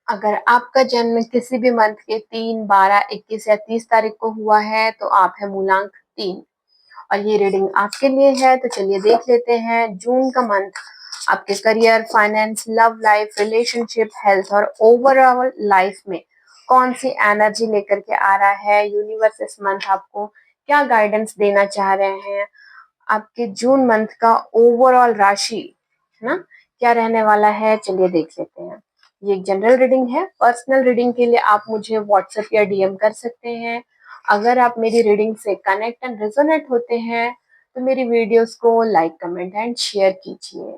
अगर आपका जन्म किसी भी मंथ के 3, 12, 21 या 30 तारीख को हुआ है तो आप है मूलांक 3 और ये रीडिंग आपके लिए है। तो चलिए देख लेते हैं जून का मंथ आपके career, finance, love life, relationship, health और ओवरऑल लाइफ में कौन सी एनर्जी लेकर के आ रहा है। यूनिवर्स इस मंथ आपको क्या गाइडेंस देना चाह रहे हैं। आपके जून मंथ का ओवरऑल राशि है ना क्या रहने वाला है, चलिए देख लेते हैं। ये एक जनरल रीडिंग है। पर्सनल रीडिंग के लिए आप मुझे व्हाट्सएप या डीएम कर सकते हैं। अगर आप मेरी रीडिंग से कनेक्ट एंड रेजोनेट होते हैं तो मेरी वीडियोस को लाइक, कमेंट एंड शेयर कीजिए।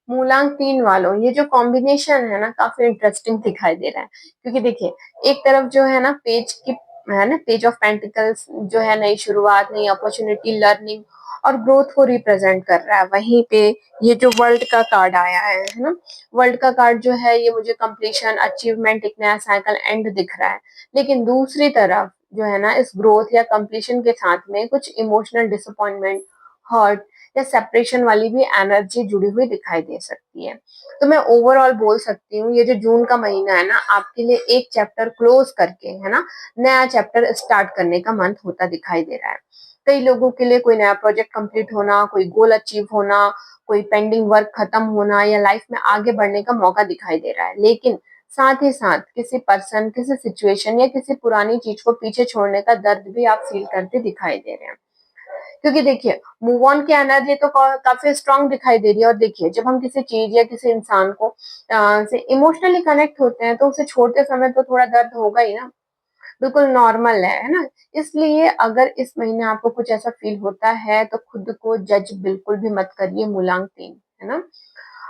मूलांक 3 वालों, ये जो कॉम्बिनेशन है ना काफी इंटरेस्टिंग दिखाई दे रहा है, क्योंकि देखिए एक तरफ जो है ना पेज की है ना पेज ऑफ पेंटिकल्स जो है नई शुरुआत, नई अपॉर्चुनिटी, लर्निंग और ग्रोथ को रिप्रेजेंट कर रहा है। वहीं पे ये जो वर्ल्ड का कार्ड आया है ना, वर्ल्ड का कार्ड जो है ये मुझे कंप्लीशन, अचीवमेंट, एक नया साइकिल एंड दिख रहा है। लेकिन दूसरी तरफ जो है ना इस ग्रोथ या कंप्लीशन के साथ में कुछ इमोशनल डिसअपॉइंटमेंट, हर्ट या सेपरेशन वाली भी एनर्जी जुड़ी हुई दिखाई दे सकती है। तो मैं ओवरऑल बोल सकती हूँ ये जो जून का महीना है ना आपके लिए एक चैप्टर क्लोज करके है ना नया चैप्टर स्टार्ट करने का मंथ होता दिखाई दे रहा है। कई लोगों के लिए कोई नया प्रोजेक्ट कंप्लीट होना, कोई गोल अचीव होना, कोई पेंडिंग वर्क खत्म होना या लाइफ में आगे बढ़ने का मौका दिखाई दे रहा है। लेकिन साथ ही साथ किसी पर्सन, किसी सिचुएशन या किसी पुरानी चीज को पीछे छोड़ने का दर्द भी आप फील करते दिखाई दे रहे हैं। क्योंकि देखिए मूव ऑन की एनर्जी तो काफी स्ट्रांग दिखाई दे रही है। और देखिए जब हम किसी चीज या किसी इंसान को से इमोशनली कनेक्ट होते हैं तो उसे छोड़ते समय तो थोड़ा दर्द होगा ही ना, बिल्कुल नॉर्मल है ना। इसलिए अगर इस महीने आपको कुछ ऐसा फील होता है तो खुद को जज बिल्कुल भी मत करिए। मूलांक 3 है ना।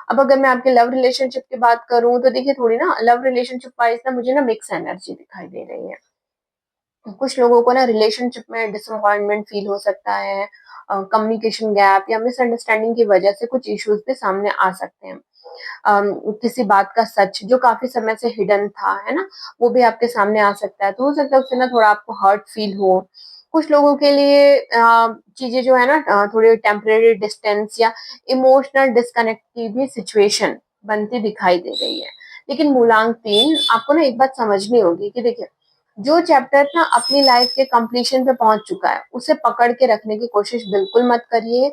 अब अगर मैं आपके लव रिलेशनशिप की बात करूं तो देखिए थोड़ी ना लव रिलेशनशिप वाइज ना मुझे ना मिक्स एनर्जी दिखाई दे रही है। कुछ लोगों को ना रिलेशनशिप में डिसअपॉइंटमेंट फील हो सकता है, कम्युनिकेशन गैप या मिसअंडरस्टैंडिंग की वजह से कुछ इश्यूज भी सामने आ सकते हैं। किसी बात का सच जो काफी समय से हिडन था है ना वो भी आपके सामने आ सकता है। तो हो सकता है उससे ना थोड़ा आपको हर्ट फील हो। कुछ लोगों के लिए चीजें जो है ना थोड़ी टेम्परेरी डिस्टेंस या इमोशनल डिस्कनेक्ट की भी सिचुएशन बनती दिखाई दे रही है। लेकिन मूलांक 3 आपको ना एक बात समझनी होगी कि देखिए जो चैप्टर ना अपनी लाइफ के कंप्लीशन पे पहुंच चुका है उसे पकड़ के रखने की कोशिश बिल्कुल मत करिए।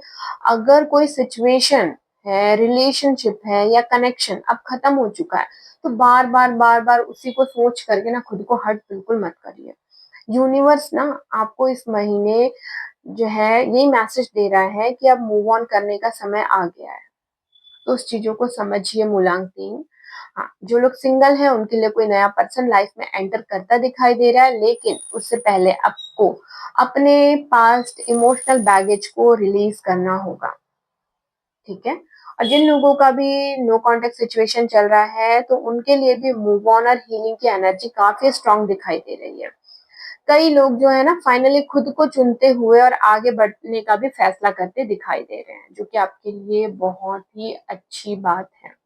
अगर कोई सिचुएशन है, रिलेशनशिप है या कनेक्शन अब खत्म हो चुका है तो बार बार उसी को सोच करके ना खुद को हर्ट बिल्कुल मत करिए। यूनिवर्स ना आपको इस महीने जो है यही मैसेज दे रहा है कि अब मूव ऑन करने का समय आ गया है। तो उस चीजों को समझिए मूलांक 3। हाँ, जो लोग सिंगल हैं उनके लिए कोई नया पर्सन लाइफ में एंटर करता दिखाई दे रहा है, लेकिन उससे पहले आपको अपने पास्ट इमोशनल बैगेज को रिलीज करना होगा। ठीक है। और जिन लोगों का भी नो कांटेक्ट सिचुएशन चल रहा है तो उनके लिए भी मूव ऑन और हीलिंग की एनर्जी काफी स्ट्रांग दिखाई दे रही है। कई लोग जो है ना फाइनली खुद को चुनते हुए और आगे बढ़ने का भी फैसला करते दिखाई दे रहे हैं, जो कि आपके लिए बहुत ही अच्छी बात है।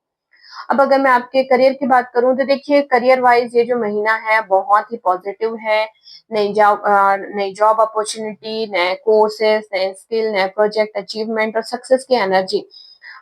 अब अगर मैं आपके करियर की बात करूं तो देखिए करियर वाइज ये जो महीना है बहुत ही पॉजिटिव है। नई जॉब अपॉर्चुनिटी, नए कोर्सेस, नए स्किल, नए प्रोजेक्ट, अचीवमेंट और सक्सेस की एनर्जी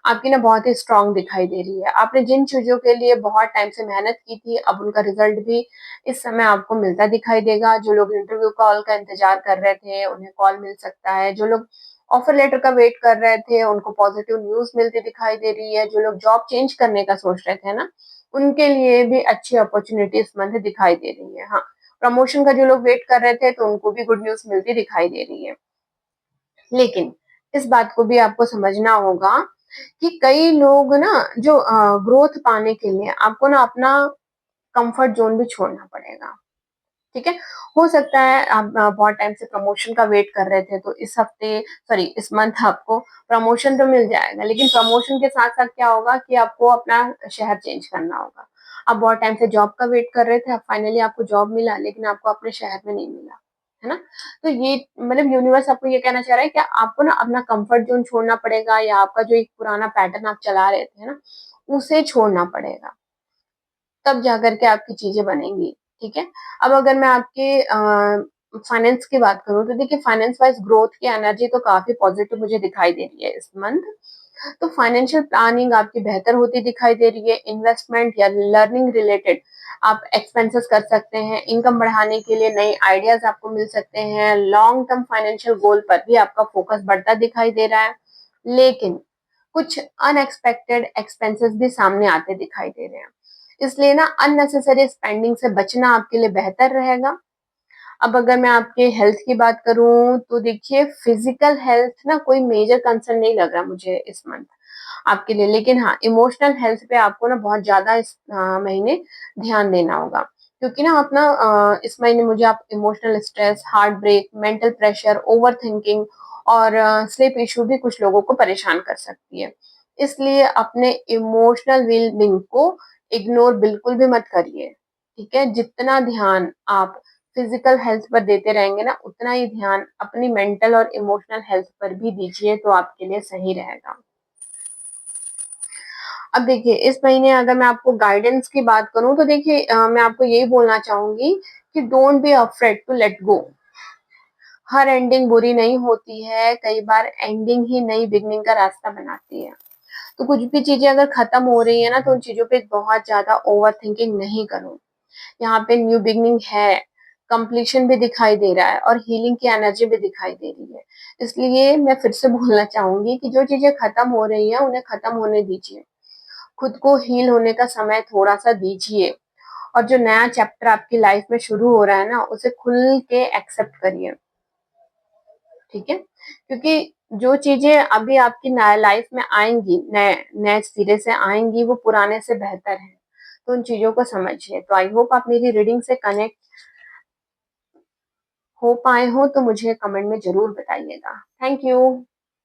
आपकी ना बहुत ही स्ट्रांग दिखाई दे रही है। आपने जिन चीजों के लिए बहुत टाइम से मेहनत की थी अब उनका रिजल्ट भी इस समय आपको मिलता दिखाई देगा। जो लोग इंटरव्यू कॉल का इंतजार कर रहे थे उन्हें कॉल मिल सकता है। जो लोग ऑफर लेटर का वेट कर रहे थे उनको पॉजिटिव न्यूज मिलती दिखाई दे रही है। जो लोग जॉब चेंज करने का सोच रहे थे ना उनके लिए भी अच्छी अपॉर्चुनिटी इस मंथ दिखाई दे रही है। हाँ, प्रमोशन का जो लोग वेट कर रहे थे तो उनको भी गुड न्यूज मिलती दिखाई दे रही है। लेकिन इस बात को भी आपको समझना होगा कि कई लोग ना जो ग्रोथ पाने के लिए आपको ना अपना कंफर्ट जोन भी छोड़ना पड़ेगा। ठीक है। हो सकता है आप बहुत टाइम से प्रमोशन का वेट कर रहे थे तो इस हफ्ते, सॉरी इस मंथ आपको प्रमोशन तो मिल जाएगा। लेकिन प्रमोशन के साथ साथ क्या होगा कि आपको अपना शहर चेंज करना होगा। आप बहुत टाइम से जॉब का वेट कर रहे थे, अब फाइनली आपको जॉब मिला लेकिन आपको अपने शहर में नहीं मिला, है ना। तो ये मतलब यूनिवर्स आपको ये कहना चाह रहा है कि आपको ना अपना कंफर्ट जोन छोड़ना पड़ेगा या आपका जो एक पुराना पैटर्न आप चला रहे थे ना उसे छोड़ना पड़ेगा, तब जाकर के आपकी चीजें बनेंगी। ठीक है। अब अगर मैं आपके फाइनेंस की बात करूं तो देखिए फाइनेंस वाइज ग्रोथ की एनर्जी तो काफी पॉजिटिव मुझे दिखाई दे रही है इस मंथ। तो फाइनेंशियल प्लानिंग आपकी बेहतर होती दिखाई दे रही है। इन्वेस्टमेंट या लर्निंग रिलेटेड आप एक्सपेंसेस कर सकते हैं। इनकम बढ़ाने के लिए नए आइडियाज आपको मिल सकते हैं। लॉन्ग टर्म फाइनेंशियल गोल पर भी आपका फोकस बढ़ता दिखाई दे रहा है, लेकिन कुछ अनएक्सपेक्टेड एक्सपेंसेस भी सामने आते दिखाई दे रहे हैं। इसलिए ना अननेसेसरी स्पेंडिंग से बचना आपके लिए बेहतर रहेगा। अब अगर मैं आपके हेल्थ की बात करूं तो देखिए, फिजिकल हेल्थ ना कोई मेजर कंसर्न नहीं लग रहा मुझे इस मंथ आपके लिए, लेकिन हाँ, इमोशनल हेल्थ पे आपको ना बहुत ज्यादा इस महीने ध्यान देना होगा, क्योंकि ना अपना इस महीने मुझे आप emotional stress, heart break, mental pressure, overthinking और स्लीप इशू भी कुछ लोगों को परेशान कर सकती है। इसलिए अपने इमोशनल वेल बींग को इग्नोर बिल्कुल भी मत करिए। ठीक है, जितना ध्यान आप फिजिकल हेल्थ पर देते रहेंगे ना, उतना ही ध्यान अपनी मेंटल और इमोशनल हेल्थ पर भी दीजिए, तो आपके लिए सही रहेगा। अब देखिए, इस महीने अगर मैं आपको गाइडेंस की बात करूं तो देखिए, मैं आपको यही बोलना चाहूंगी कि don't be afraid to let go. हर एंडिंग बुरी नहीं होती है, कई बार एंडिंग ही नई बिगनिंग का रास्ता बनाती है। तो कुछ भी चीजें अगर खत्म हो रही है ना, तो उन चीजों पे बहुत ज्यादा ओवर थिंकिंग नहीं करो। यहाँ पे न्यू बिगनिंग है, कंप्लीशन भी दिखाई दे रहा है और हीलिंग की एनर्जी भी दिखाई दे रही है। इसलिए मैं फिर से बोलना चाहूंगी कि जो चीजें खत्म हो रही हैं उन्हें खत्म होने दीजिए। खुद को हील होने का समय थोड़ा सा दीजिए, और जो नया चैप्टर आपकी लाइफ में शुरू हो रहा है ना, उसे खुल के एक्सेप्ट करिए। ठीक है, क्योंकि जो चीजें अभी आपकी लाइफ में आएंगी, नए नए सिरे से आएंगी, वो पुराने से बेहतर है। तो उन चीजों को समझिए। तो आई होप आप मेरी रीडिंग से कनेक्ट हो पाए हो, तो मुझे कमेंट में जरूर बताइएगा। Thank you.